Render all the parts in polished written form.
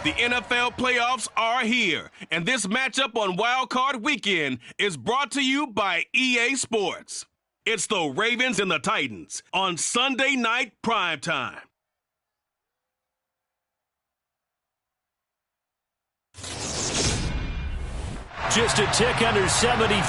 The NFL playoffs are here, and this matchup on Wildcard Weekend is brought to you by EA Sports. It's the Ravens and the Titans on Sunday Night Primetime. Just a tick under 70,000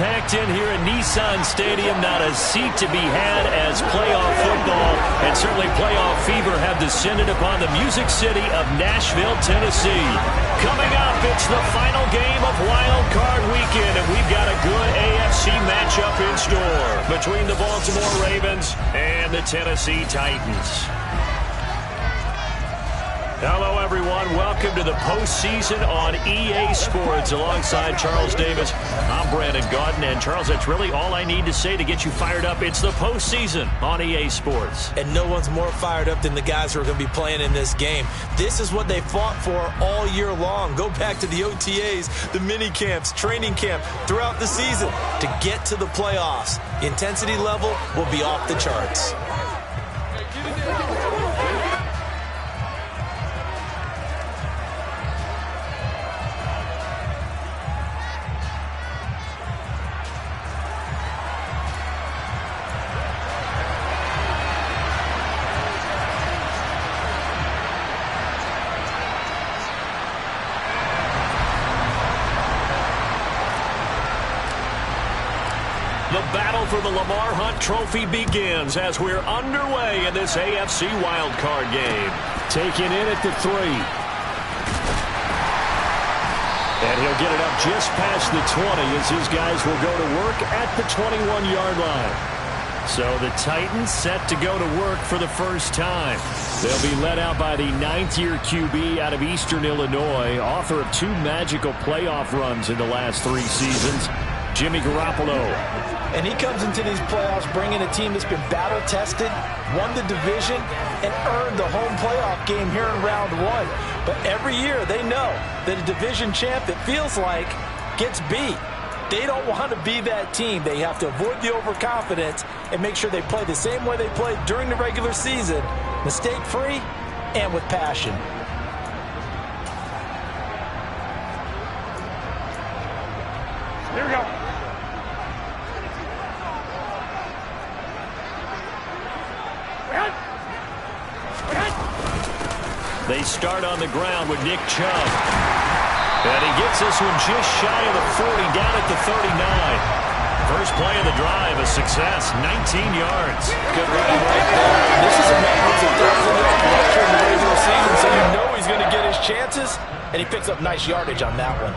packed in here at Nissan Stadium. Not a seat to be had as playoff football and certainly playoff fever have descended upon the Music City of Nashville, Tennessee. Coming up, it's the final game of Wild Card Weekend, and we've got a good AFC matchup in store between the Baltimore Ravens and the Tennessee Titans. Hello, everyone. Welcome to the postseason on EA Sports. Alongside Charles Davis, I'm Brandon Gaudin. And, Charles, that's really all I need to say to get you fired up. It's the postseason on EA Sports. And no one's more fired up than the guys who are going to be playing in this game. This is what they fought for all year long. Go back to the OTAs, the mini camps, training camp, throughout the season to get to the playoffs. The intensity level will be off the charts. The battle for the Lamar Hunt Trophy begins as we're underway in this AFC wildcard game. Taken in at the 3. And he'll get it up just past the 20 as his guys will go to work at the 21-yard line. So the Titans set to go to work for the first time. They'll be led out by the 9th-year QB out of Eastern Illinois, author of 2 magical playoff runs in the last 3 seasons, Jimmy Garoppolo. And he comes into these playoffs bringing a team that's been battle-tested, won the division, and earned the home playoff game here in round 1. But every year they know that a division champ, it feels like, gets beat. They don't want to be that team. They have to avoid the overconfidence and make sure they play the same way they played during the regular season, mistake-free and with passion. Here we go. They start on the ground with Nick Chubb. And he gets this one just shy of the 40, down at the 39. First play of the drive, a success, 19 yards. Good running right there. This is a man who's a thousand-yard rusher in the regular season, so you know he's going to get his chances, and he picks up nice yardage on that one.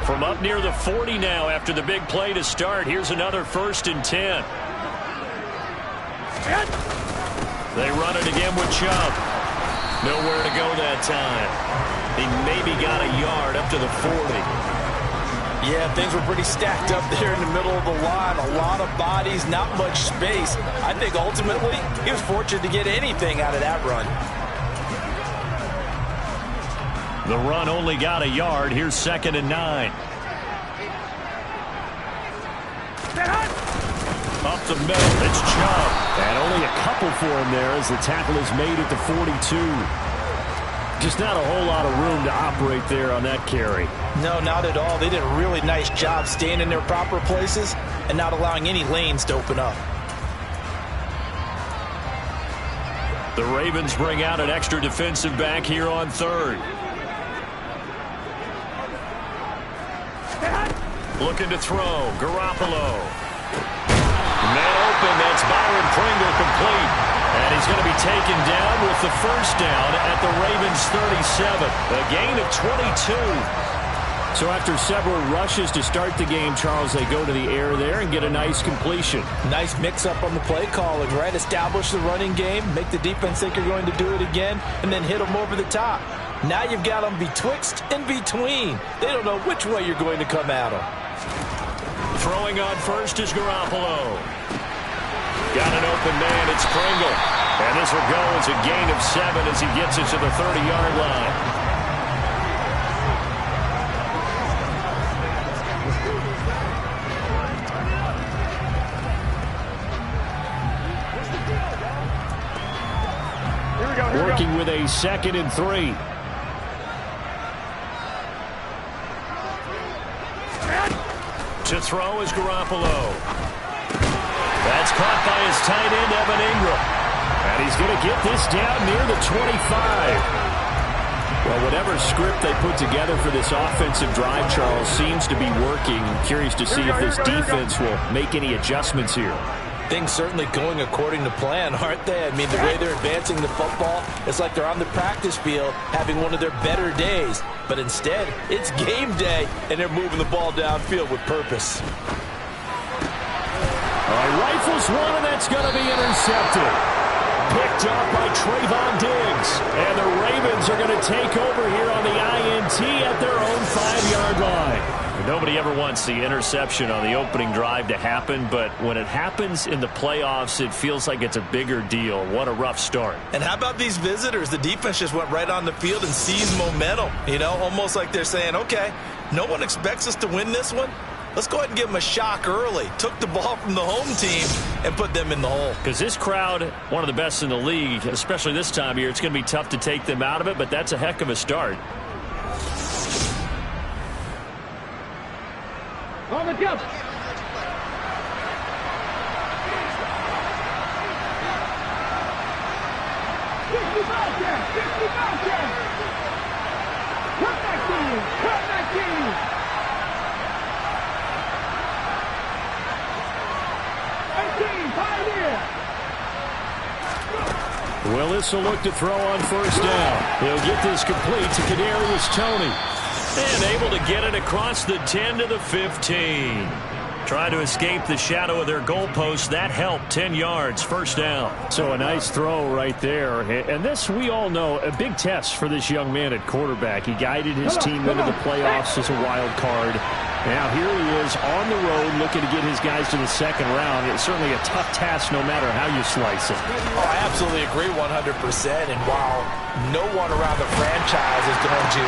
From up near the 40 now after the big play to start, here's another 1st and 10. They run it again with Chubb. Nowhere to go that time. He maybe got a yard up to the 40. Yeah, things were pretty stacked up there in the middle of the line. A lot of bodies, not much space. I think ultimately he was fortunate to get anything out of that run. The run only got a yard. Here's 2nd and 9. Up the middle, it's Chubb. And only a couple for him there as the tackle is made at the 42. Just not a whole lot of room to operate there on that carry. No, not at all. They did a really nice job staying in their proper places and not allowing any lanes to open up. The Ravens bring out an extra defensive back here on 3rd. Looking to throw, Garoppolo. Man open, that's Byron Pringle complete. And he's going to be taken down with the first down at the Ravens 37. A gain of 22. So after several rushes to start the game, Charles, they go to the air there and get a nice completion. Nice mix-up on the play calling, right? Establish the running game, make the defense think you're going to do it again, and then hit them over the top. Now you've got them betwixt and between. They don't know which way you're going to come at them. Throwing on first is Garoppolo. Got an open man, it's Pringle. And this will go as a gain of 7 as he gets it to the 30-yard line. working with a 2nd and 3. To throw is Garoppolo. That's caught by his tight end, Evan Ingram. And he's going to get this down near the 25. Well, whatever script they put together for this offensive drive, Charles, seems to be working. I'm curious to see if this defense will make any adjustments here. Things certainly going according to plan, aren't they? I mean, the way they're advancing the football, it's like they're on the practice field having one of their better days. But instead, it's game day, and they're moving the ball downfield with purpose. All right, rifles one, and that's going to be intercepted. Picked up by Trayvon Diggs. And the Ravens are going to take over here on the INT at their own 5-yard line. Nobody ever wants the interception on the opening drive to happen, but when it happens in the playoffs, it feels like it's a bigger deal. What a rough start. And how about these visitors? The defense just went right on the field and seized momentum. You know, almost like they're saying, okay, no one expects us to win this one. Let's go ahead and give them a shock early. Took the ball from the home team and put them in the hole. Because this crowd, one of the best in the league, especially this time of year, it's going to be tough to take them out of it, but that's a heck of a start. On the jump. Willis will look to throw on first down. He'll get this complete to Kadarius Toney. And able to get it across the 10 to the 15. Trying to escape the shadow of their goalpost. That helped. 10 yards, first down. So a nice throw right there. And this, we all know, a big test for this young man at quarterback. He guided his team into the playoffs as a wild card. Now here he is on the road looking to get his guys to the second round. It's certainly a tough task no matter how you slice it. Oh, I absolutely agree 100%. And while no one around the franchise is going to...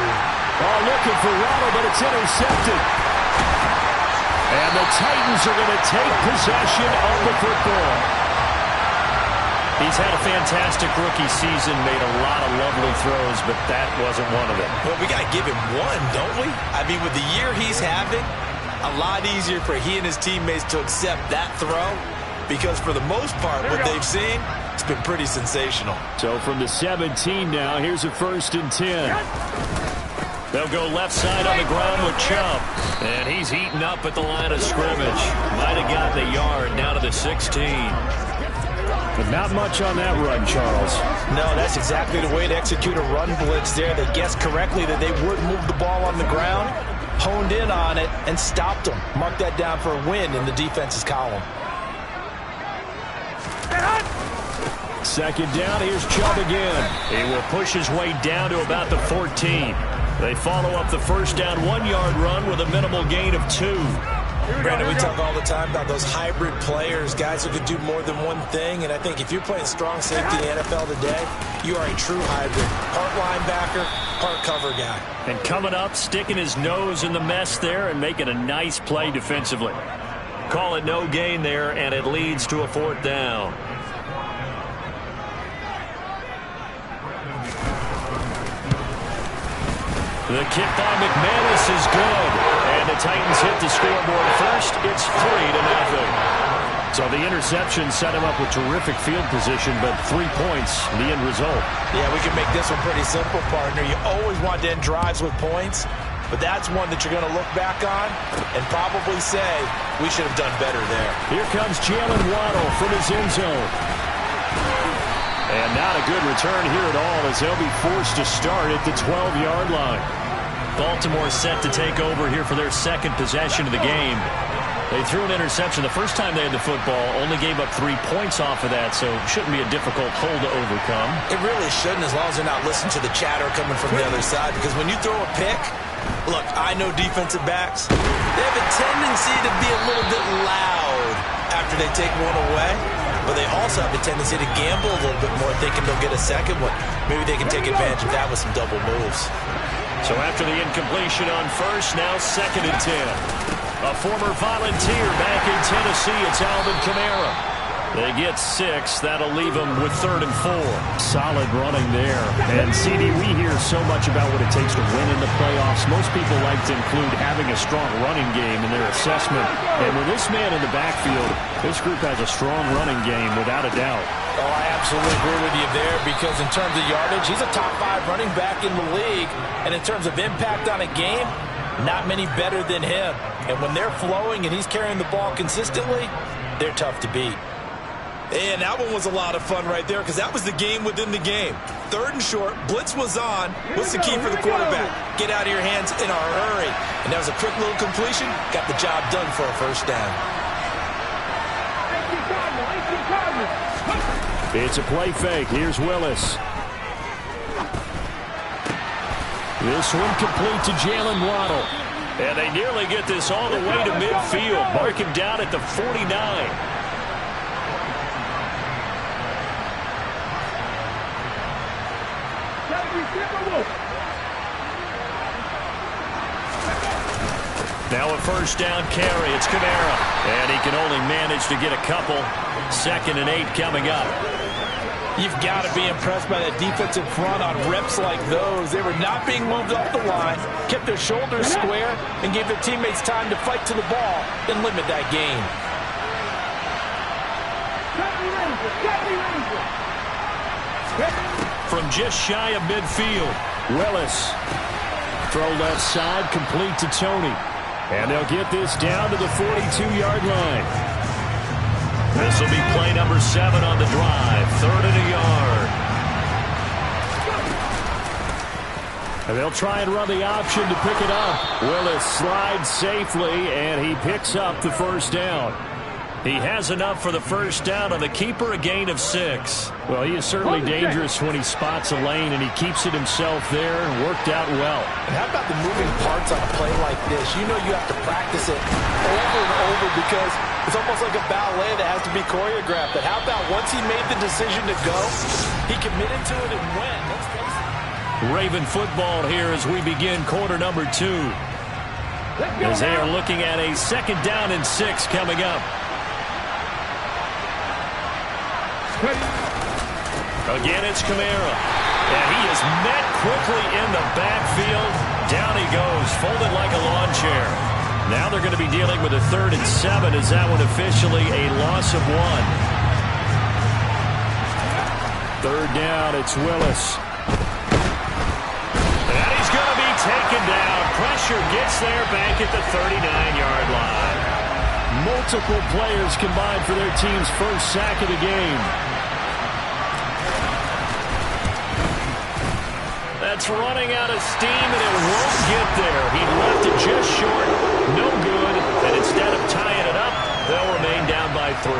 Oh, looking for Waddle, but it's intercepted. And the Titans are going to take possession of the football. He's had a fantastic rookie season, made a lot of lovely throws, but that wasn't one of them. Well, we got to give him one, don't we? I mean, with the year he's having, a lot easier for he and his teammates to accept that throw because for the most part, what they've seen, it's been pretty sensational. So from the 17 now, here's a 1st and 10. They'll go left side on the ground with Chubb. And he's heating up at the line of scrimmage. Might have gotten a yard down to the 16. But not much on that run, Charles. No, that's exactly the way to execute a run blitz there. They guessed correctly that they would move the ball on the ground, honed in on it, and stopped them. Mark that down for a win in the defense's column. Second down, here's Chubb again. He will push his way down to about the 14. They follow up the first down 1-yard run with a minimal gain of 2. Brandon, we talk all the time about those hybrid players, guys who could do more than one thing. And I think if you're playing strong safety in the NFL today, you are a true hybrid. Part linebacker, part cover guy. And coming up, sticking his nose in the mess there and making a nice play defensively. Call it no gain there, and it leads to a 4th down. The kick by McManus is good. And the Titans hit the scoreboard first. It's 3-0. So the interception set him up with terrific field position, but 3 points, the end result. Yeah, we can make this one pretty simple, partner. You always want to end drives with points, but that's one that you're going to look back on and probably say, we should have done better there. Here comes Jalen Waddle from his end zone. And not a good return here at all as they'll be forced to start at the 12-yard line. Baltimore set to take over here for their second possession of the game. They threw an interception the first time they had the football, only gave up 3 points off of that, so it shouldn't be a difficult hole to overcome. It really shouldn't, as long as they're not listening to the chatter coming from the other side, because when you throw a pick, look, I know defensive backs, they have a tendency to be a little bit loud after they take one away, but they also have a tendency to gamble a little bit more thinking they'll get a second one. Maybe they can take advantage of that with some double moves. So after the incompletion on first, now 2nd and 10. A former Volunteer back in Tennessee, it's Alvin Kamara. They get 6. That'll leave them with 3rd and 4. Solid running there. And, CD, we hear so much about what it takes to win in the playoffs. Most people like to include having a strong running game in their assessment. And with this man in the backfield, this group has a strong running game without a doubt. Oh, I absolutely agree with you there because in terms of yardage, he's a top 5 running back in the league. And in terms of impact on a game, not many better than him. And when they're flowing and he's carrying the ball consistently, they're tough to beat. And that one was a lot of fun right there because that was the game within the game. 3rd and short, blitz was on. What's the key for the quarterback? Get out of your hands in a hurry. And that was a quick little completion. Got the job done for a first down. It's a play fake. Here's Willis. This one complete to Jalen Waddle. And they nearly get this all the way to midfield. Mark him down at the 49. Now a first down carry. It's Kamara. And he can only manage to get a couple. 2nd and 8 coming up. You've got to be impressed by that defensive front on reps like those. They were not being moved off the line, kept their shoulders square, and gave their teammates time to fight to the ball and limit that gain. From just shy of midfield, Willis. Throw left side, complete to Tony. And they'll get this down to the 42-yard line. This will be play number 7 on the drive. 3rd and a yard. And they'll try and run the option to pick it up. Willis slides safely, and he picks up the first down. He has enough for the first down on the keeper, a gain of 6. Well, he is certainly dangerous when he spots a lane, and he keeps it himself there and worked out well. And how about the moving parts on a play like this? You know you have to practice it over and over because it's almost like a ballet that has to be choreographed. But how about once he made the decision to go, he committed to it and went. Let's face it. Raven football here as we begin quarter number 2. As they are looking at a 2nd down and 6 coming up. Again, it's Kamara. And he is met quickly in the backfield. Down he goes, folded like a lawn chair. Now they're going to be dealing with a 3rd and 7. Is that one officially a loss of 1? 3rd down, it's Willis. And he's going to be taken down. Pressure gets there back at the 39-yard line. Multiple players combined for their team's first sack of the game. That's running out of steam, and it won't get there. He left it just short. No good. And instead of tying it up, they'll remain down by 3.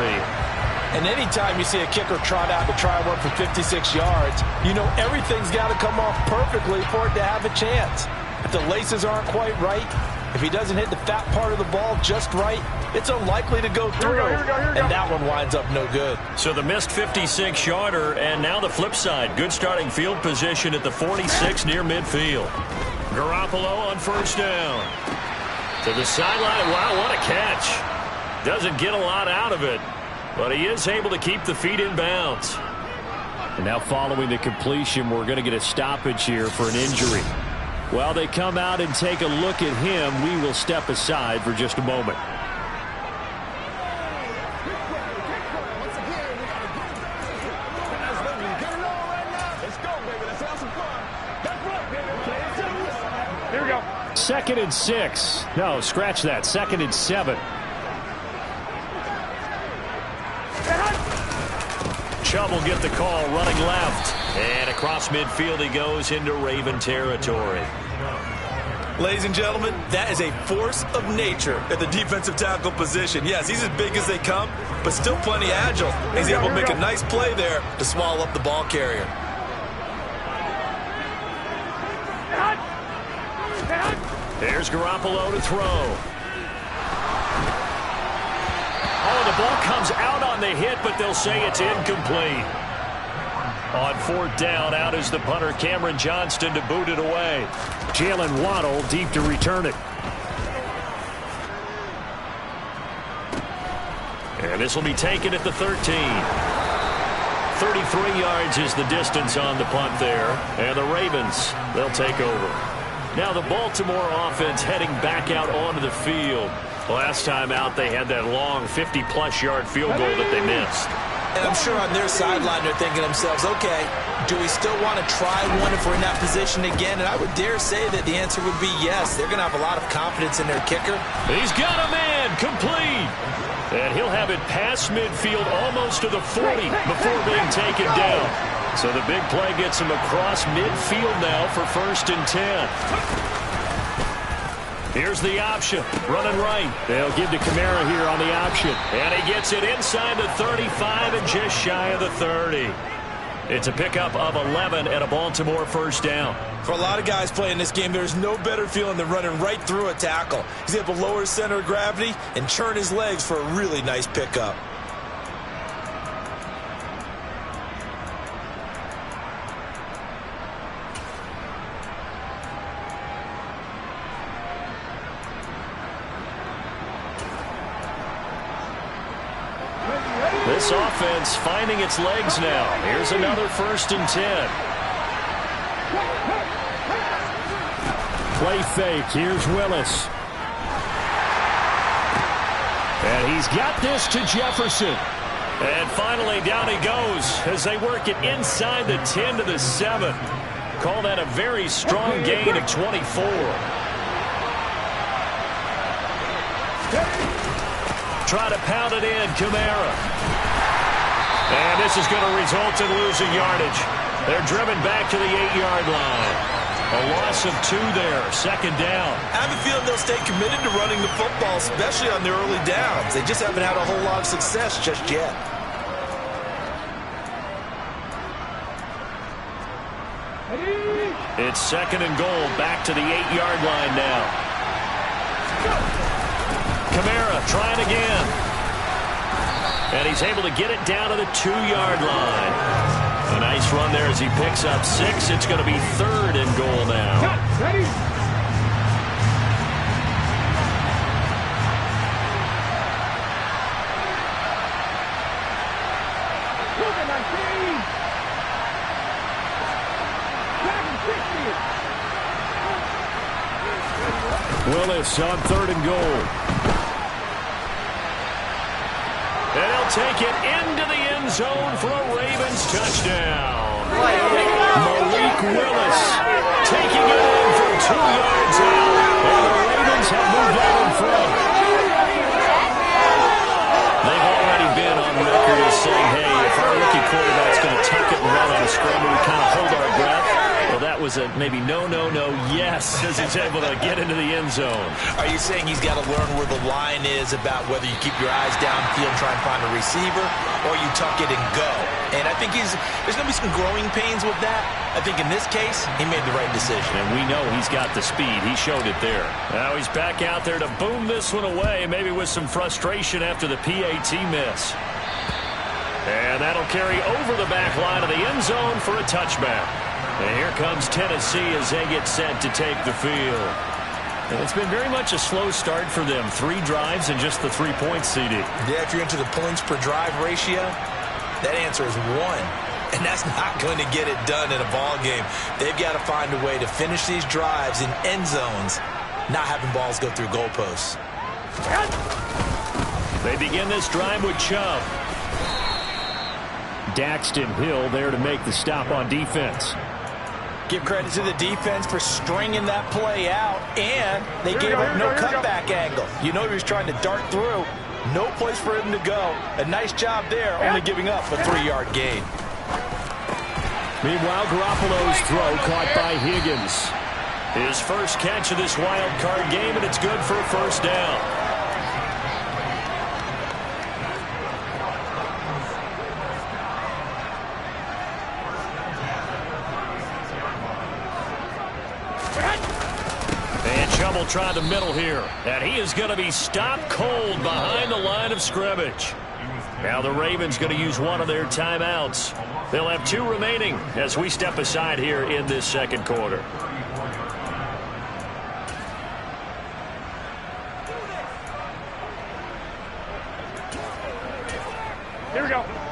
And anytime you see a kicker trot out to try one for 56 yards, you know everything's got to come off perfectly for it to have a chance. If the laces aren't quite right, if he doesn't hit the fat part of the ball just right, it's unlikely to go through. Here we go. And that one winds up no good. So the missed 56-yarder, and now the flip side. Good starting field position at the 46 near midfield. Garoppolo on first down. To the sideline. Wow, what a catch. Doesn't get a lot out of it, but he is able to keep the feet in bounds. And now following the completion, we're going to get a stoppage here for an injury. While they come out and take a look at him, we will step aside for just a moment. Here we go. 2nd and 6. No, scratch that. 2nd and 7. Chubb will get the call running left. And across midfield he goes into Raven territory. Ladies and gentlemen, that is a force of nature at the defensive tackle position. Yes, he's as big as they come, but still plenty agile. He's able to make a nice play there to swallow up the ball carrier. There's Garoppolo to throw. Oh, the ball comes out on the hit, but they'll say it's incomplete. On 4th down, out is the punter, Cameron Johnston, to boot it away. Jalen Waddle deep to return it. And this will be taken at the 13. 33 yards is the distance on the punt there. And the Ravens, they'll take over. Now the Baltimore offense heading back out onto the field. Last time out, they had that long 50-plus yard field goal that they missed. And I'm sure on their sideline they're thinking to themselves, okay, do we still want to try one if we're in that position again? And I would dare say that the answer would be yes. They're going to have a lot of confidence in their kicker. He's got a man, complete. And he'll have it past midfield almost to the 40 before being taken down. So the big play gets him across midfield now for 1st and 10. Here's the option, running right. They'll give to Kamara here on the option. And he gets it inside the 35 and just shy of the 30. It's a pickup of 11 and a Baltimore 1st down. For a lot of guys playing this game, there's no better feeling than running right through a tackle. He's able to lower his center of gravity and churn his legs for a really nice pickup. This offense finding its legs now. Here's another 1st and 10. Play fake. Here's Willis. And he's got this to Jefferson. And finally down he goes as they work it inside the 10 to the 7. Call that a very strong gain of 24. Try to pound it in, Kamara. And this is going to result in losing yardage. They're driven back to the 8-yard line. A loss of 2 there, 2nd down. I have a feeling they'll stay committed to running the football, especially on their early downs. They just haven't had a whole lot of success just yet. It's 2nd and goal, back to the 8-yard line now. Kamara trying again. And he's able to get it down to the 2-yard line. A nice run there as he picks up 6. It's going to be 3rd and goal now. Ready? Willis on 3rd and goal. And he'll take it into the end zone for a Ravens touchdown. Malik Willis taking it in from 2 yards out. And the Ravens have moved out in front. They've already been on record as saying, hey, if our rookie quarterback's going to tuck it and run on a scramble, we kind of hold our breath. Well, that was a maybe no, yes, as he's able to get into the end zone. Are you saying he's got to learn where the line is about whether you keep your eyes downfield and try and find a receiver, or you tuck it and go? And I think there's going to be some growing pains with that. I think in this case, he made the right decision. And we know he's got the speed. He showed it there. Now he's back out there to boom this one away, maybe with some frustration after the PAT miss. And that'll carry over the back line of the end zone for a touchback. And here comes Tennessee as they get set to take the field. And it's been very much a slow start for them. 3 drives and just the 3 points, CD. Yeah, if you're into the points per drive ratio, that answer is 1. And that's not going to get it done in a ball game. They've got to find a way to finish these drives in end zones, not having balls go through goalposts. They begin this drive with Chubb. Daxton Hill there to make the stop on defense. Give credit to the defense for stringing that play out, and they gave up no cutback angle. You know he was trying to dart through. No place for him to go. A nice job there, only giving up a 3-yard gain. Meanwhile, Garoppolo's throw caught by Higgins. His first catch of this wild card game, and it's good for a 1st down. Chubb will try the middle here. And he is going to be stopped cold behind the line of scrimmage. Now the Ravens going to use one of their timeouts. They'll have 2 remaining as we step aside here in this 2nd quarter.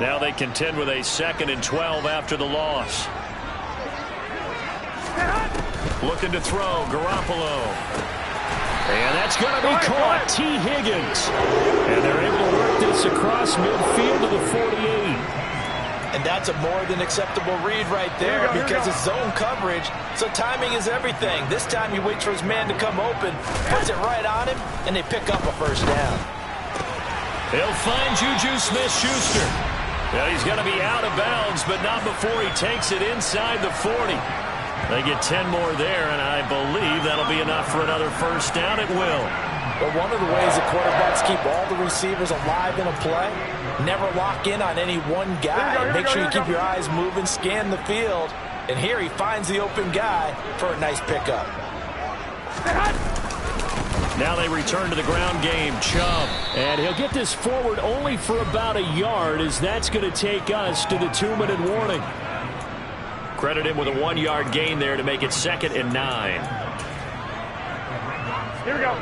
Now they contend with a 2nd and 12 after the loss. Looking to throw, Garoppolo. And that's going to be caught. T. Higgins. And they're able to work this across midfield to the 48. And that's a more than acceptable read right there because it's zone coverage, so timing is everything. This time he waits for his man to come open, puts it right on him, and they pick up a first down. He'll find Juju Smith-Schuster. Well, he's going to be out of bounds, but not before he takes it inside the 40. They get 10 more there, and I believe that'll be enough for another first down. It will. But one of the ways the quarterbacks keep all the receivers alive in a play, never lock in on any one guy. Make sure you keep your eyes moving, scan the field. And here he finds the open guy for a nice pickup. Now they return to the ground game. Chubb. And he'll get this forward only for about a yard, as that's going to take us to the 2-minute warning. Credit him with a 1-yard gain there to make it 2nd and 9. Here we go.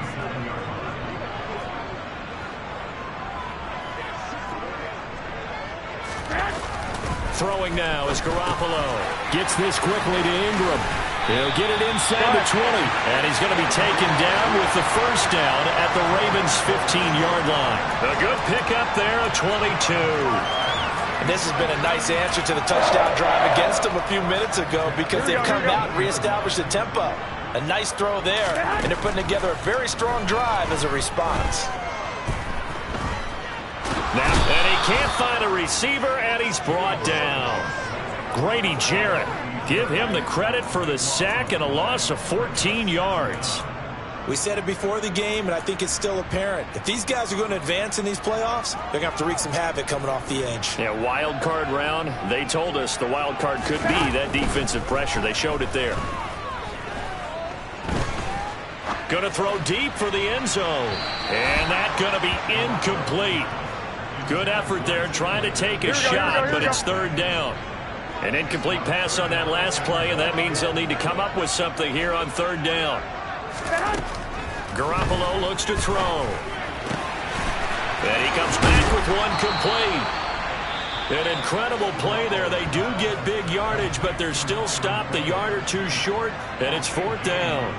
Throwing now is Garoppolo. Gets this quickly to Ingram. He'll get it inside the 20. And he's going to be taken down with the first down at the Ravens' 15-yard line. A good pickup there, a 22. And this has been a nice answer to the touchdown drive against them a few minutes ago because they've come out and reestablished the tempo. A nice throw there, and they're putting together a very strong drive as a response. Now, and he can't find a receiver, and he's brought down. Grady Jarrett, give him the credit for the sack and a loss of 14 yards. We said it before the game, and I think it's still apparent. If these guys are going to advance in these playoffs, they're going to have to wreak some havoc coming off the edge. Yeah, wild card round. They told us the wild card could be that defensive pressure. They showed it there. Going to throw deep for the end zone. And that's going to be incomplete. Good effort there trying to take a shot, but it's 3rd down. An incomplete pass on that last play, and that means they'll need to come up with something here on 3rd down. Garoppolo looks to throw. And he comes back with one complete. An incredible play there. They do get big yardage, but they're still stopped a yard or two short, and it's 4th down.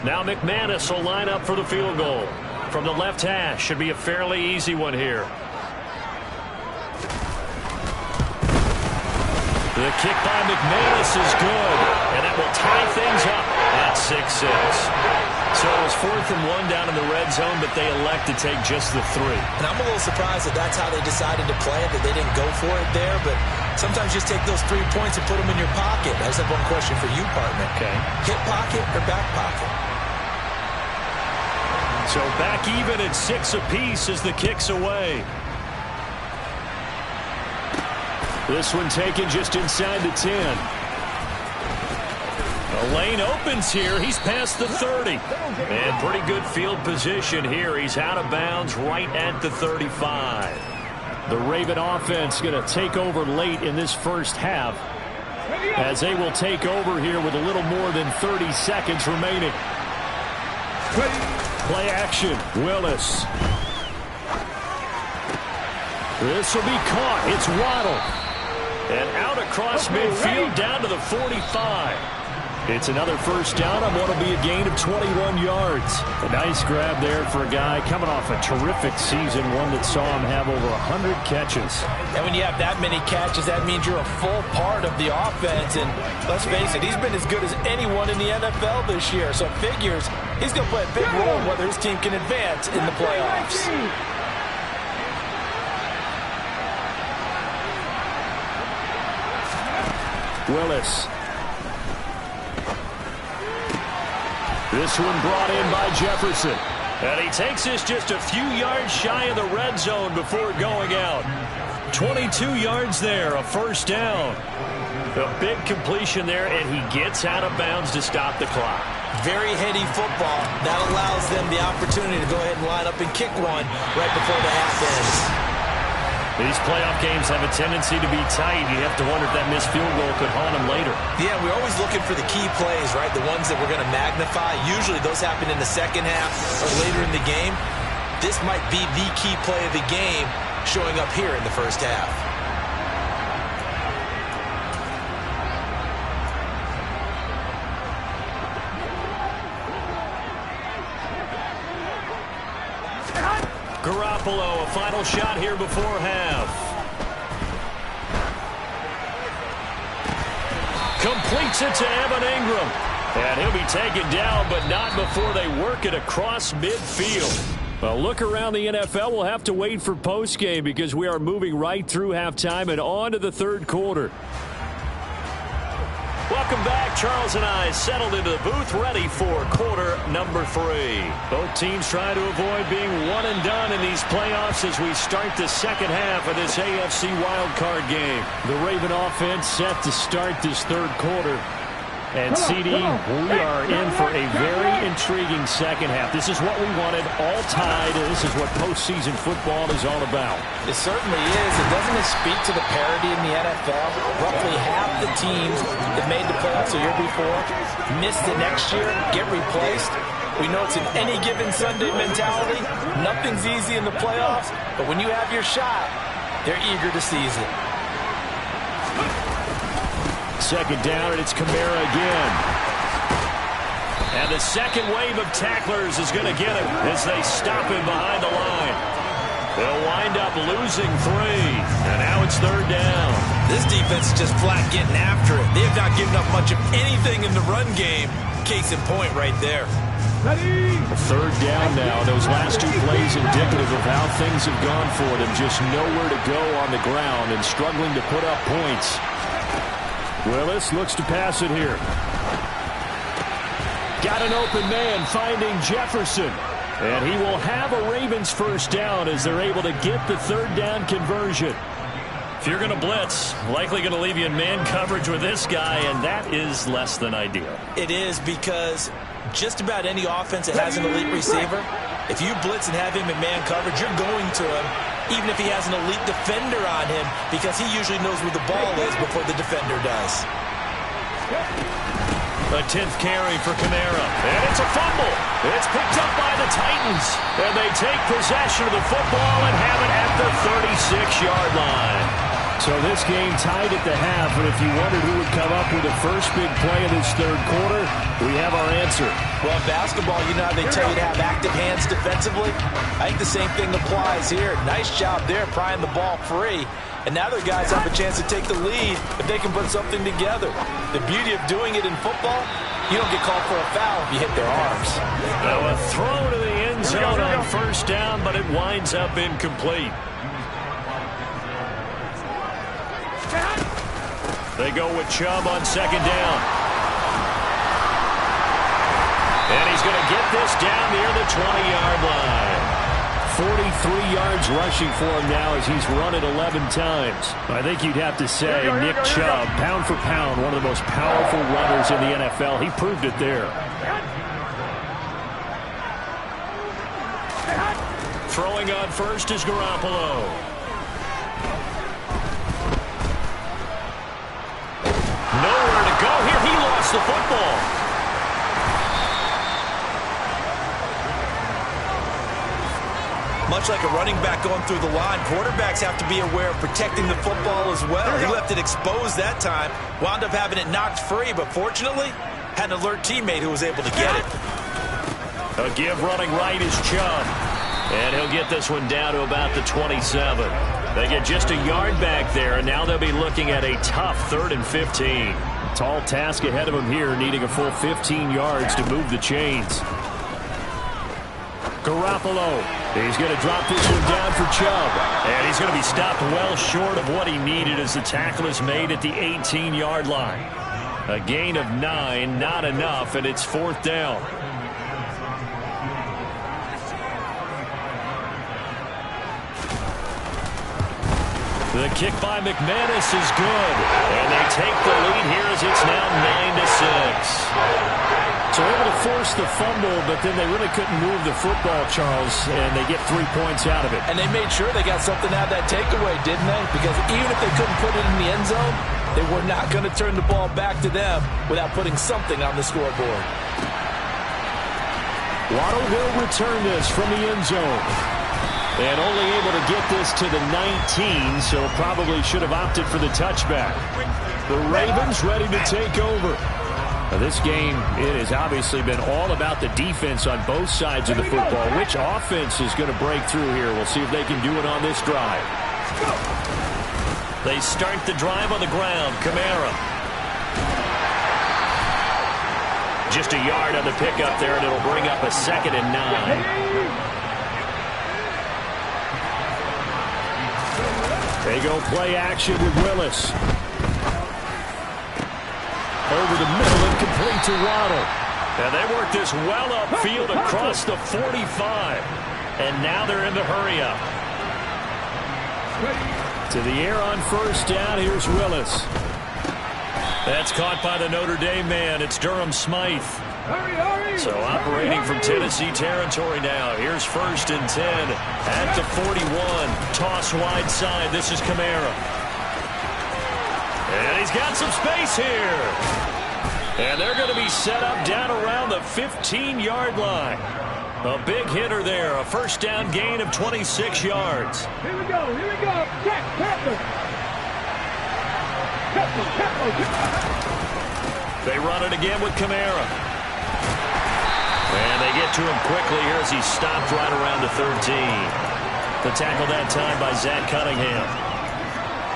Now McManus will line up for the field goal. From the left hash, should be a fairly easy one here. The kick by McManus is good, and that will tie things up at 6-6. So it was 4th and 1 down in the red zone, but they elect to take just the 3. And I'm a little surprised that that's how they decided to play it, that they didn't go for it there. But sometimes just take those 3 points and put them in your pocket. I just have one question for you, partner. Okay. Hip pocket or back pocket? So back even at 6 apiece as the kick's away. This one taken just inside the 10. The lane opens here. He's past the 30. And pretty good field position here. He's out of bounds right at the 35. The Raven offense going to take over late in this first half as they will take over here with a little more than 30 seconds remaining. Play action. Willis. This will be caught. It's Waddle. And out across midfield down to the 45. It's another first down on what will be a gain of 21 yards. A nice grab there for a guy coming off a terrific season, one that saw him have over 100 catches. And when you have that many catches, that means you're a full part of the offense. And let's face it, he's been as good as anyone in the NFL this year. So it figures he's going to play a big role in whether his team can advance in the playoffs. Willis. This one brought in by Jefferson. And he takes this just a few yards shy of the red zone before going out. 22 yards there, a first down. A big completion there, and he gets out of bounds to stop the clock. Very heady football. That allows them the opportunity to go ahead and line up and kick one right before the half ends. These playoff games have a tendency to be tight. You have to wonder if that missed field goal could haunt them later. Yeah, we're always looking for the key plays, right? The ones that we're going to magnify. Usually those happen in the second half or later in the game. This might be the key play of the game showing up here in the first half. Garoppolo, a final shot here before half. Completes it to Evan Ingram. And he'll be taken down, but not before they work it across midfield. Well, look around the NFL. We'll have to wait for postgame because we are moving right through halftime and on to the third quarter. Welcome back. Charles and I settled into the booth, ready for quarter number 3. Both teams trying to avoid being one and done in these playoffs as we start the second half of this AFC wildcard game. The Raven offense set to start this third quarter. And, CD, we are in for a very intriguing second half. This is what we wanted, all tied, and this is what postseason football is all about. It certainly is. And doesn't it speak to the parity in the NFL? Roughly half the teams that made the playoffs the year before missed it next year, get replaced. We know it's an any given Sunday mentality. Nothing's easy in the playoffs, but when you have your shot, they're eager to seize it. Second down, and it's Kamara again. And the second wave of tacklers is going to get him as they stop him behind the line. They'll wind up losing 3, and now it's third down. This defense is just flat getting after it. They have not given up much of anything in the run game. Case in point right there. Third down now. Those last 2 plays indicative of how things have gone for them. Just nowhere to go on the ground and struggling to put up points. Willis looks to pass it here. Got an open man finding Jefferson. And he will have a Ravens first down as they're able to get the third down conversion. If you're going to blitz, likely going to leave you in man coverage with this guy, and that is less than ideal. It is because just about any offense that has an elite receiver, if you blitz and have him in man coverage, you're going to him, even if he has an elite defender on him, because he usually knows where the ball is before the defender does. A 10th carry for Kamara. And it's a fumble. It's picked up by the Titans. And they take possession of the football and have it at the 36-yard line. So this game tied at the half, and if you wondered who would come up with the first big play of this third quarter, we have our answer. Well, in basketball, you know how they tell you to have active hands defensively? I think the same thing applies here. Nice job there, prying the ball free. And now their guys have a chance to take the lead if they can put something together. The beauty of doing it in football, you don't get called for a foul if you hit their arms. Now a throw to the end zone on first down, but it winds up incomplete. They go with Chubb on second down. And he's going to get this down near the 20-yard line. 43 yards rushing for him now as he's run it 11 times. I think you'd have to say Nick Chubb, pound for pound, one of the most powerful runners in the NFL. He proved it there. Throwing on first is Garoppolo. Nowhere to go here. He lost the football. Much like a running back going through the line, quarterbacks have to be aware of protecting the football as well. He left it exposed that time, wound up having it knocked free, but fortunately, had an alert teammate who was able to get it. A give running right is Chubb. And he'll get this one down to about the 27. They get just a yard back there, and now they'll be looking at a tough 3rd and 15. Tall task ahead of him here, needing a full 15 yards to move the chains. Garoppolo. He's going to drop this one down for Chubb. And he's going to be stopped well short of what he needed as the tackle is made at the 18-yard line. A gain of 9, not enough, and it's 4th down. The kick by McManus is good. And they take the lead here as it's now 9-6. So able to force the fumble, but then they really couldn't move the football, Charles, and they get 3 points out of it. And they made sure they got something out of that takeaway, didn't they? Because even if they couldn't put it in the end zone, they were not going to turn the ball back to them without putting something on the scoreboard. Waddle will return this from the end zone. And only able to get this to the 19, so probably should have opted for the touchback. The Ravens ready to take over. Now, this game, it has obviously been all about the defense on both sides of the football. Which offense is going to break through here? We'll see if they can do it on this drive. They start the drive on the ground. Kamara. Just a yard on the pickup there, and it'll bring up a 2nd and 9. They go play action with Willis. Over the middle and complete to Waddle. And they work this well upfield across the 45. And now they're in the hurry up. To the air on 1st down. Here's Willis. That's caught by the Notre Dame man. It's Durham Smythe. So operating from Tennessee territory now. Here's 1st and 10 at the 41. Toss wide side. This is Kamara. And he's got some space here. And they're going to be set up down around the 15-yard line. A big hitter there. A 1st down gain of 26 yards. Here we go. Here we go. They run it again with Kamara. And they get to him quickly here as he stopped right around the 13. The tackle that time by Zach Cunningham.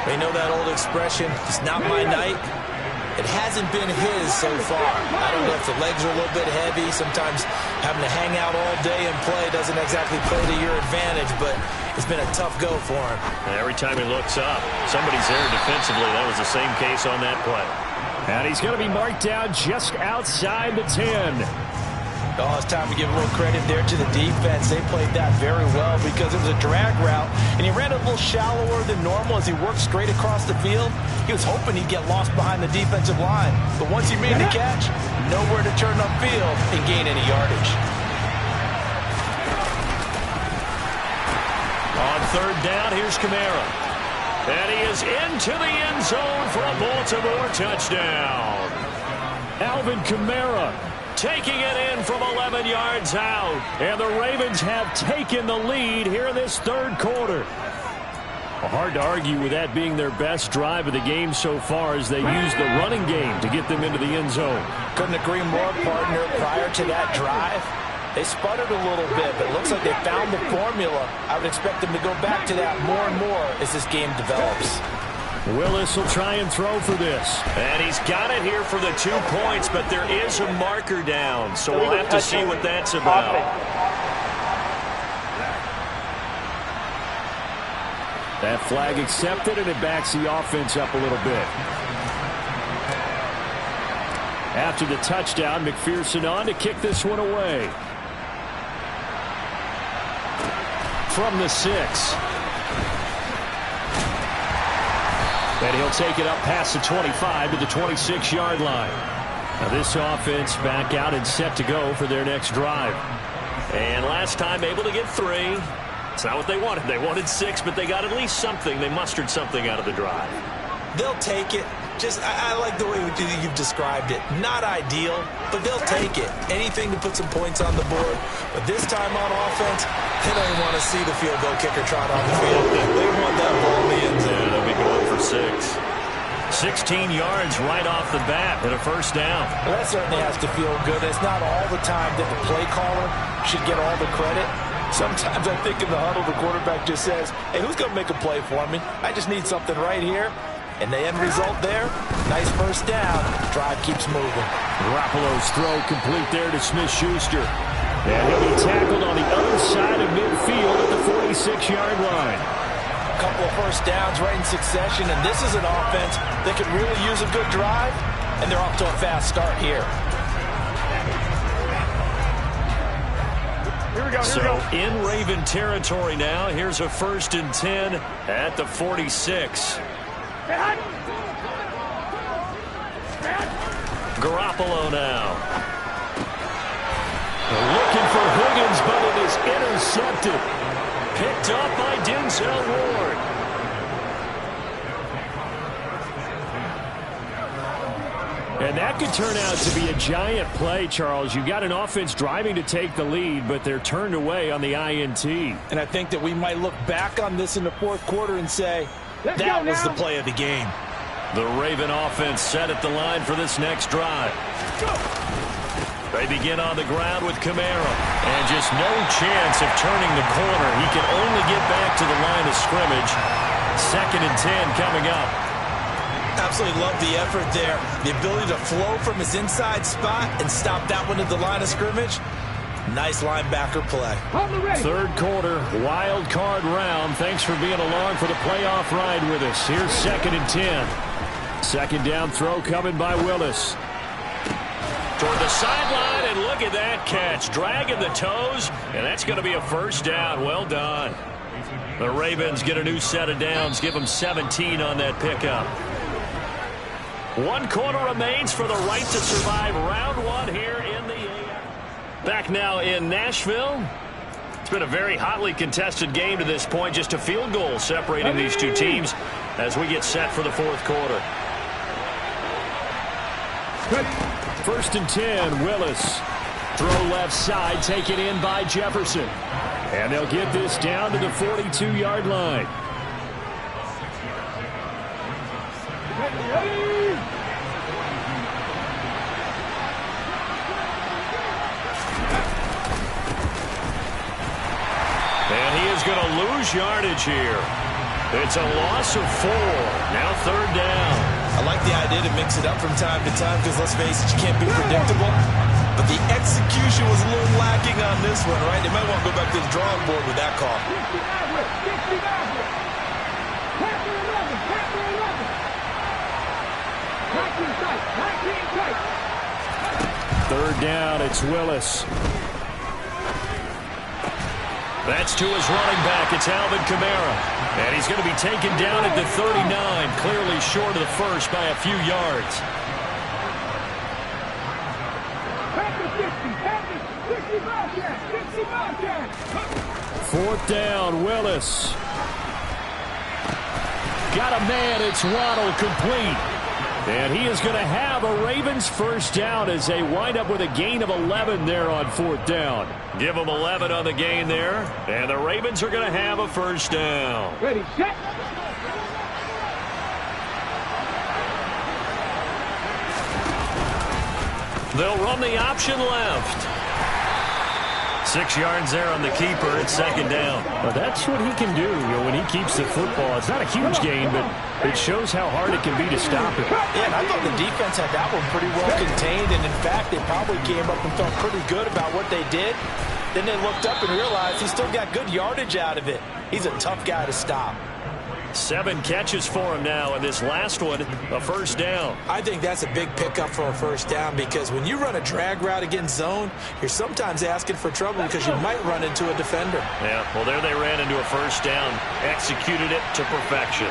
We know that old expression, it's not my night. It hasn't been his so far. I don't know if the legs are a little bit heavy. Sometimes having to hang out all day and play doesn't exactly play to your advantage, but it's been a tough go for him. And every time he looks up, somebody's there defensively. That was the same case on that play. And he's going to be marked down just outside the 10. Oh, it's time to give a little credit there to the defense. They played that very well because it was a drag route, and he ran a little shallower than normal as he worked straight across the field. He was hoping he'd get lost behind the defensive line, but once he made the catch, nowhere to turn upfield and gain any yardage. On 3rd down, here's Kamara. And he is into the end zone for a Baltimore touchdown. Alvin Kamara taking it in from 11 yards out. And the Ravens have taken the lead here in this 3rd quarter. Hard to argue with that being their best drive of the game so far as they use the running game to get them into the end zone. Couldn't agree more, partner. Prior to that drive, they sputtered a little bit, but it looks like they found the formula. I would expect them to go back to that more and more as this game develops. Willis will try and throw for this. And he's got it here for the 2 points, but there is a marker down, so we'll have to see what that's about. That flag accepted, and it backs the offense up a little bit. After the touchdown, McPherson on to kick this one away. From the 6. And he'll take it up past the 25 to the 26-yard line. Now this offense back out and set to go for their next drive. And last time able to get 3. It's not what they wanted. They wanted 6, but they got at least something. They mustered something out of the drive. They'll take it. I like the way you've described it. Not ideal, but they'll take it. Anything to put some points on the board. But this time on offense, they don't even want to see the field goal kicker trot on the field. They want that ball in the end zone. They'll be going for 6. 16 yards right off the bat and a 1st down. Well, that certainly has to feel good. It's not all the time that the play caller should get all the credit. Sometimes I think in the huddle, the quarterback just says, hey, who's going to make a play for me? I just need something right here. And the end result there, nice 1st down. Drive keeps moving. Garoppolo's throw complete there to Smith-Schuster. And he'll be tackled on the other side of midfield at the 46-yard line. A couple of 1st downs right in succession, and this is an offense that could really use a good drive, and they're off to a fast start here. Here we go. So in Raven territory now, here's a 1st and 10 at the 46. Garoppolo now. Looking for Higgins, but it is intercepted. Picked up by Denzel Ward. And that could turn out to be a giant play, Charles. You've got an offense driving to take the lead, but they're turned away on the INT. And I think that we might look back on this in the 4th quarter and say, that was the play of the game. The Raven offense set at the line for this next drive. They begin on the ground with Kamara. And just no chance of turning the corner. He can only get back to the line of scrimmage. 2nd and 10 coming up. Absolutely love the effort there. The ability to flow from his inside spot and stop that one at the line of scrimmage. Nice linebacker play. 3rd quarter, wild card round. Thanks for being along for the playoff ride with us. Here's 2nd and 10. 2nd down throw coming by Willis. Toward the sideline, and look at that catch. Dragging the toes, and that's going to be a 1st down. Well done. The Ravens get a new set of downs. Give them 17 on that pickup. 1 quarter remains for the right to survive round 1 here in the AFC. Back now in Nashville. It's been a very hotly contested game to this point. Just a field goal separating these two teams as we get set for the 4th quarter. 1st and 10, Willis. Throw left side, taken in by Jefferson. And they'll get this down to the 42-yard line. And he is going to lose yardage here. It's a loss of 4. Now 3rd down. I like the idea to mix it up from time to time because, let's face it, you can't be predictable. But the execution was a little lacking on this one, right? They might want to go back to the drawing board with that call. 3rd down, it's Willis. That's to his running back. It's Alvin Kamara. And he's going to be taken down at the 39, clearly short of the 1st by a few yards. 4th down, Willis. Got a man, it's Waddle, complete. And he is going to have a Ravens 1st down as they wind up with a gain of 11 there on 4th down. Give them 11 on the gain there, and the Ravens are going to have a 1st down. Ready, set. They'll run the option left. 6 yards there on the keeper. It's 2nd down. Well, that's what he can do, when he keeps the football. It's not a huge gain, but it shows how hard it can be to stop it. Yeah, and I thought the defense had that one pretty well contained, and in fact, they probably came up and felt pretty good about what they did. Then they looked up and realized he still got good yardage out of it. He's a tough guy to stop. 7 catches for him now, and this last one, a 1st down. I think that's a big pickup for a 1st down because when you run a drag route against zone, you're sometimes asking for trouble because you might run into a defender. Yeah, well, there they ran into a 1st down, executed it to perfection.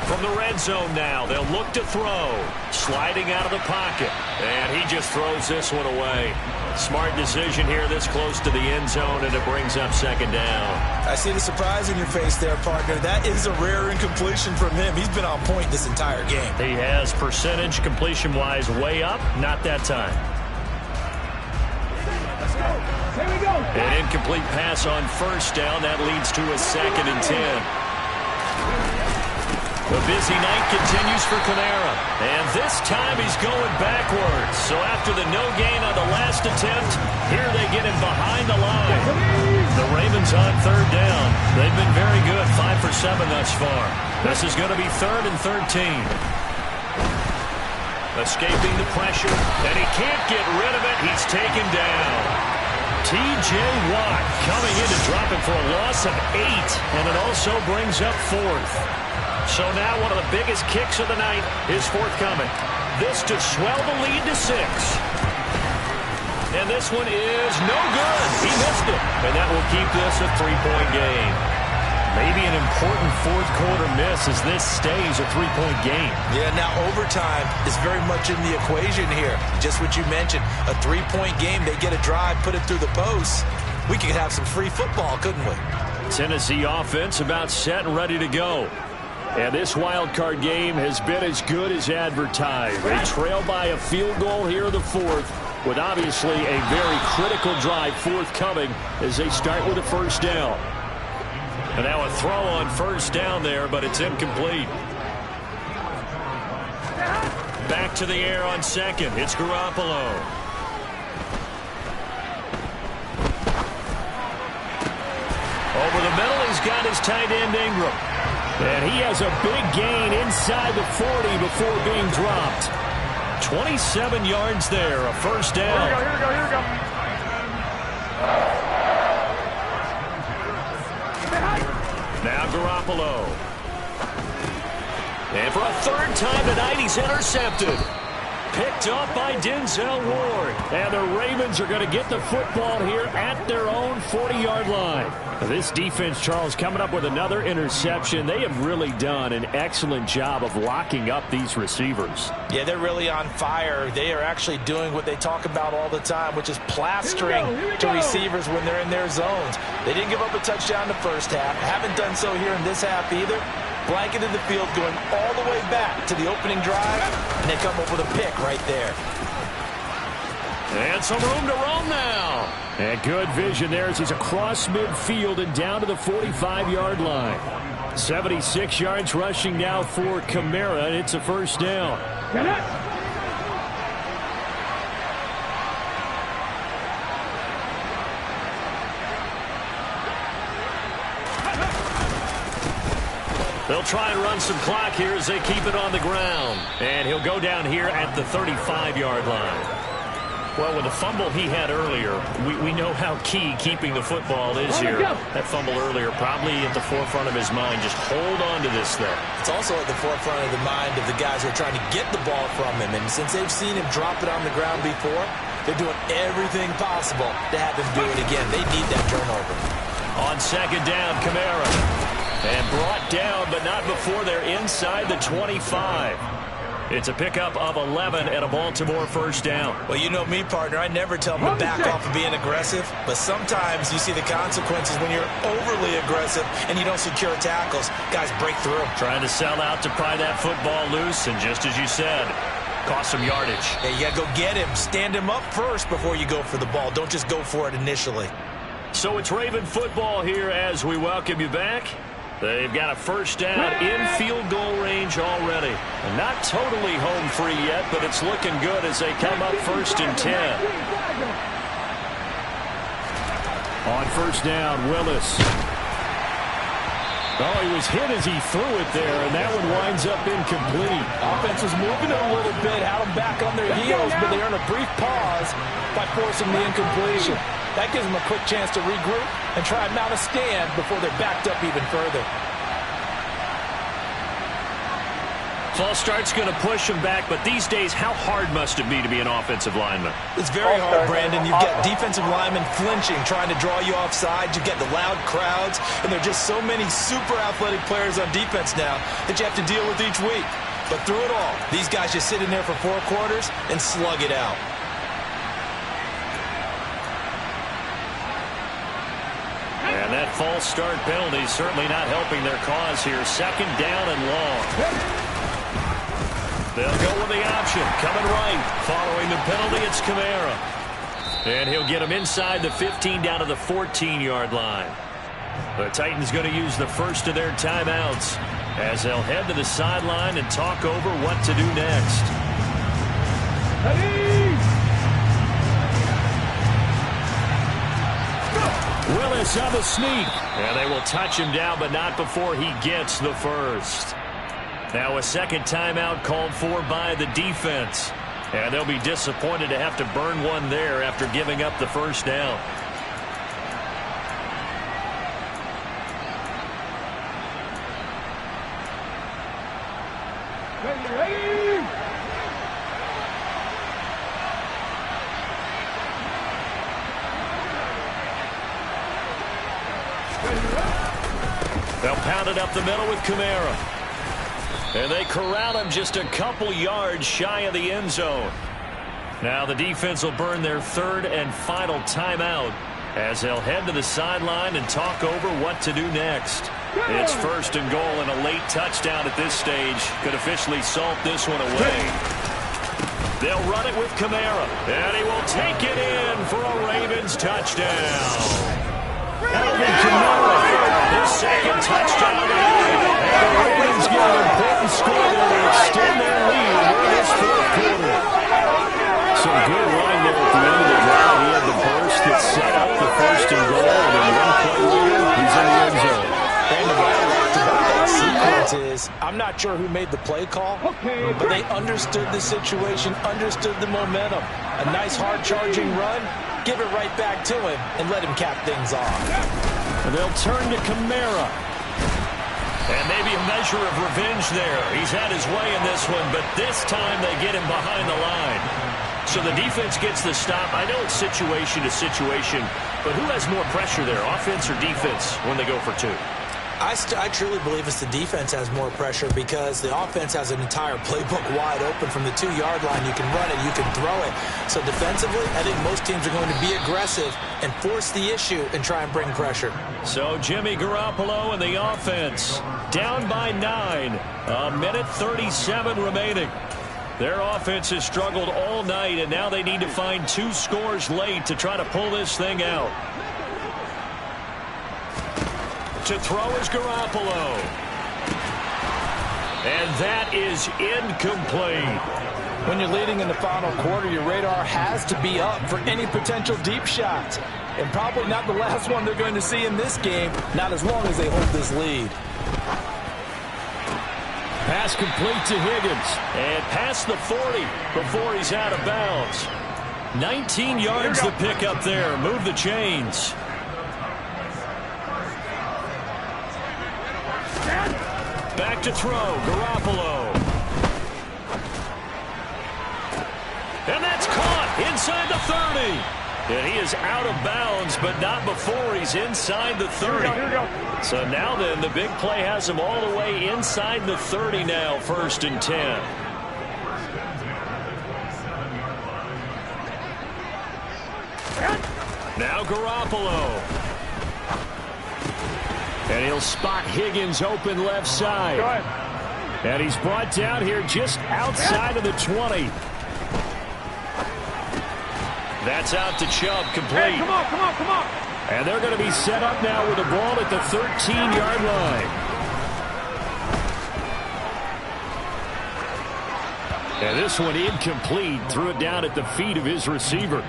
From the red zone now, they'll look to throw. Sliding out of the pocket. And he just throws this one away. Smart decision here this close to the end zone, and it brings up 2nd down. I see the surprise in your face there, partner. That is a rare incompletion from him. He's been on point this entire game. He has percentage completion-wise way up. Not that time. Let's go. Here we go. An incomplete pass on 1st down. That leads to a 2nd and 10. The busy night continues for Kamara. And this time he's going backwards. So after the no gain on the last attempt, here they get him behind the line. The Ravens on 3rd down. They've been very good, 5 for 7 thus far. This is going to be 3rd and 13. Escaping the pressure, and he can't get rid of it. He's taken down. T.J. Watt coming in to drop it for a loss of 8, and it also brings up 4th. So now one of the biggest kicks of the night is forthcoming. This to swell the lead to 6. And this one is no good. He missed it. And that will keep this a 3-point game. Maybe an important 4th quarter miss as this stays a 3-point game. Yeah, now overtime is very much in the equation here. Just what you mentioned, a 3-point game. They get a drive, put it through the posts. We could have some free football, couldn't we? Tennessee offense about set and ready to go. And this wild card game has been as good as advertised. They trail by a field goal here in the 4th. with obviously a very critical drive forthcoming as they start with a first down. And now a throw on first down there, but it's incomplete. Back to the air on second. It's Garoppolo. Over the middle, he's got his tight end Ingram. And he has a big gain inside the 40 before being dropped. 27 yards there, a first down. Here we go. Now Garoppolo. And for a third time tonight, he's intercepted. Picked up by Denzel Ward. And the Ravens are going to get the football here at their own 40-yard line. This defense, Charles, coming up with another interception. They have really done an excellent job of locking up these receivers. Yeah, they're really on fire. They are actually doing what they talk about all the time, which is plastering to receivers when they're in their zones. They didn't give up a touchdown the first half. Haven't done so here in this half either. Blanketed the field, going all the way back to the opening drive, and they come up with a pick right there. And some room to roam now. And good vision there as he's across midfield and down to the 45-yard line. 76 yards rushing now for Kamara, and it's a first down. Get it. They'll try and run some clock here as they keep it on the ground. And he'll go down here at the 35-yard line. Well, with the fumble he had earlier, we know how key keeping the football is here. That fumble earlier probably at the forefront of his mind. Just hold on to this thing. It's also at the forefront of the mind of the guys who are trying to get the ball from him. And since they've seen him drop it on the ground before, they're doing everything possible to have him do it again. They need that turnover. On second down, Kamara. And brought down, but not before they're inside the 25. It's a pickup of 11 and a Baltimore first down. Well, you know me, partner. I never tell them to back off of being aggressive. But sometimes you see the consequences when you're overly aggressive and you don't secure tackles. Guys break through. Trying to sell out to pry that football loose. And just as you said, cost some yardage. Yeah, you got to go get him. Stand him up first before you go for the ball. Don't just go for it initially. So it's Raven football here as we welcome you back. They've got a first down in field goal range already. And not totally home free yet, but it's looking good as they come up first and 10. On first down, Willis. Oh, he was hit as he threw it there, and that one winds up incomplete. Offense was moving a little bit, had them back on their heels, but they earned a brief pause by forcing the incompletion. That gives them a quick chance to regroup and try and mount a stand before they're backed up even further. False start's going to push him back, but these days, how hard must it be to be an offensive lineman? It's very hard, Brandon. You've got defensive linemen flinching, trying to draw you offside. You get the loud crowds, and there are just so many super athletic players on defense now that you have to deal with each week. But through it all, these guys just sit in there for 4 quarters and slug it out. And that false start penalty is certainly not helping their cause here. Second down and long. They'll go with the option. Coming right. Following the penalty, it's Kamara. And he'll get him inside the 15 down to the 14-yard line. The Titans going to use the first of their timeouts as they'll head to the sideline and talk over what to do next. Willis on the sneak. And they will touch him down, but not before he gets the first. Now a second timeout called for by the defense. And they'll be disappointed to have to burn one there after giving up the first down. They'll pound it up the middle with Kamara. And they corral him just a couple yards shy of the end zone. Now the defense will burn their third and final timeout as they'll head to the sideline and talk over what to do next. It's first and goal, and a late touchdown at this stage could officially salt this one away. They'll run it with Kamara, and he will take it in for a Ravens touchdown. Alvin Kamara, his second touchdown of the night. And the Ravens get an important score there to extend their lead in this fourth quarter. Some good line there at the end of the drive. He had the burst that set up the first and goal, and then one play later, he's in the end zone. And the way I liked about that sequence is, I'm not sure who made the play call, but they understood the situation, understood the momentum. A nice hard-charging run, give it right back to him, and let him cap things off. And they'll turn to Kamara. And maybe a measure of revenge there. He's had his way in this one, but this time they get him behind the line. So the defense gets the stop. I know it's situation to situation, but who has more pressure there, offense or defense, when they go for two? I truly believe it's the defense has more pressure because the offense has an entire playbook wide open from the 2-yard line. You can run it, you can throw it. So defensively, I think most teams are going to be aggressive and force the issue and try and bring pressure. So Jimmy Garoppolo and the offense down by 9. A minute 37 remaining. Their offense has struggled all night, and now they need to find 2 scores late to try to pull this thing out. To throw is Garoppolo. And that is incomplete. When you're leading in the final quarter, your radar has to be up for any potential deep shots. And probably not the last one they're going to see in this game, not as long as they hold this lead. Pass complete to Higgins. And past the 40 before he's out of bounds. 19 yards the pick up there. Move the chains. Back to throw, Garoppolo. And that's caught inside the 30. And he is out of bounds, but not before he's inside the 30. Here we go. So now then, the big play has him all the way inside the 30 now, 1st and 10. Now Garoppolo. And he'll spot Higgins open left side. Go ahead. And he's brought down here just outside of the 20. That's out to Chubb, complete. Hey, come on, come on, come on. And they're going to be set up now with the ball at the 13-yard line. And this one incomplete. Threw it down at the feet of his receiver.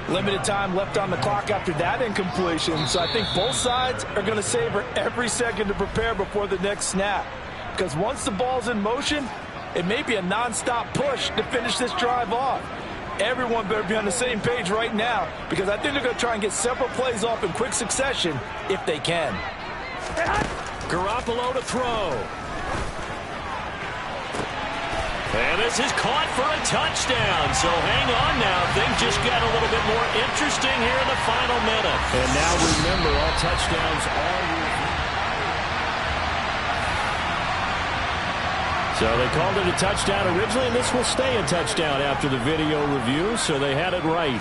Limited time left on the clock after that incompletion, so I think both sides are going to savor every second to prepare before the next snap. Because once the ball's in motion, it may be a nonstop push to finish this drive off. Everyone better be on the same page right now, because I think they're going to try and get several plays off in quick succession if they can. Garoppolo to throw. And this is caught for a touchdown. So hang on now. Things just got a little bit more interesting here in the final minute. And now remember, all touchdowns are reviewed. So they called it a touchdown originally, and this will stay a touchdown after the video review, so they had it right.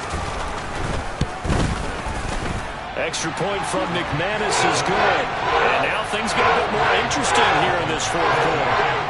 Extra point from McManus is good. And now things get a bit more interesting here in this fourth quarter.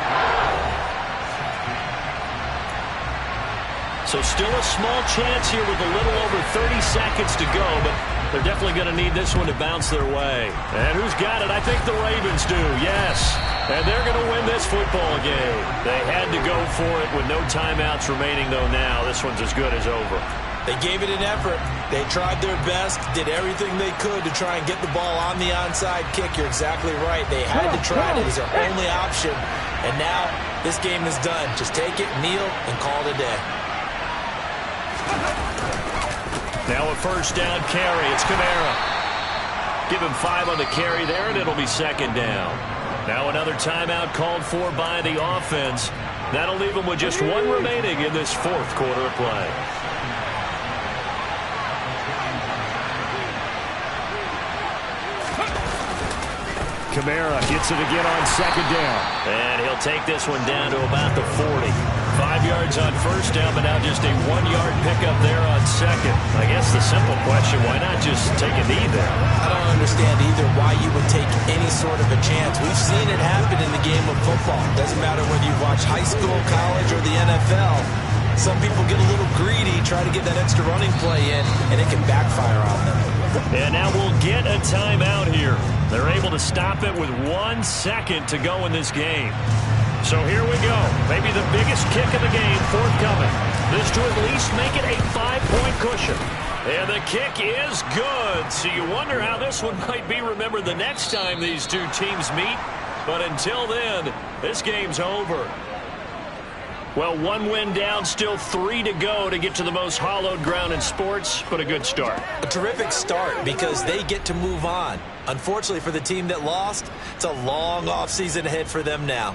So still a small chance here with a little over 30 seconds to go, but they're definitely going to need this one to bounce their way. And who's got it? I think the Ravens do, yes. And they're going to win this football game. They had to go for it with no timeouts remaining, though, now. This one's as good as over. They gave it an effort. They tried their best, did everything they could to try and get the ball on the onside kick. You're exactly right. They had to try it. It was their only option. And now this game is done. Just take it, kneel, and call it a day. Now a first down carry. It's Kamara. Give him 5 on the carry there, and it'll be second down. Now another timeout called for by the offense. That'll leave them with just 1 remaining in this fourth quarter of play. Kamara gets it again on second down. And he'll take this one down to about the 40. 5 yards on first down, but now just a 1-yard pickup there on second. I guess the simple question, why not just take a knee there? I don't understand either why you would take any sort of a chance. We've seen it happen in the game of football. Doesn't matter whether you watch high school, college, or the NFL. Some people get a little greedy, try to get that extra running play in, and it can backfire on them. And now we'll get a timeout here. They're able to stop it with 1 second to go in this game. So here we go. Maybe the biggest kick of the game forthcoming. This to at least make it a 5-point cushion. And the kick is good. So you wonder how this one might be remembered the next time these two teams meet. But until then, this game's over. Well, 1 win down, still 3 to go to get to the most hallowed ground in sports, but a good start. A terrific start because they get to move on. Unfortunately for the team that lost, it's a long offseason ahead for them now.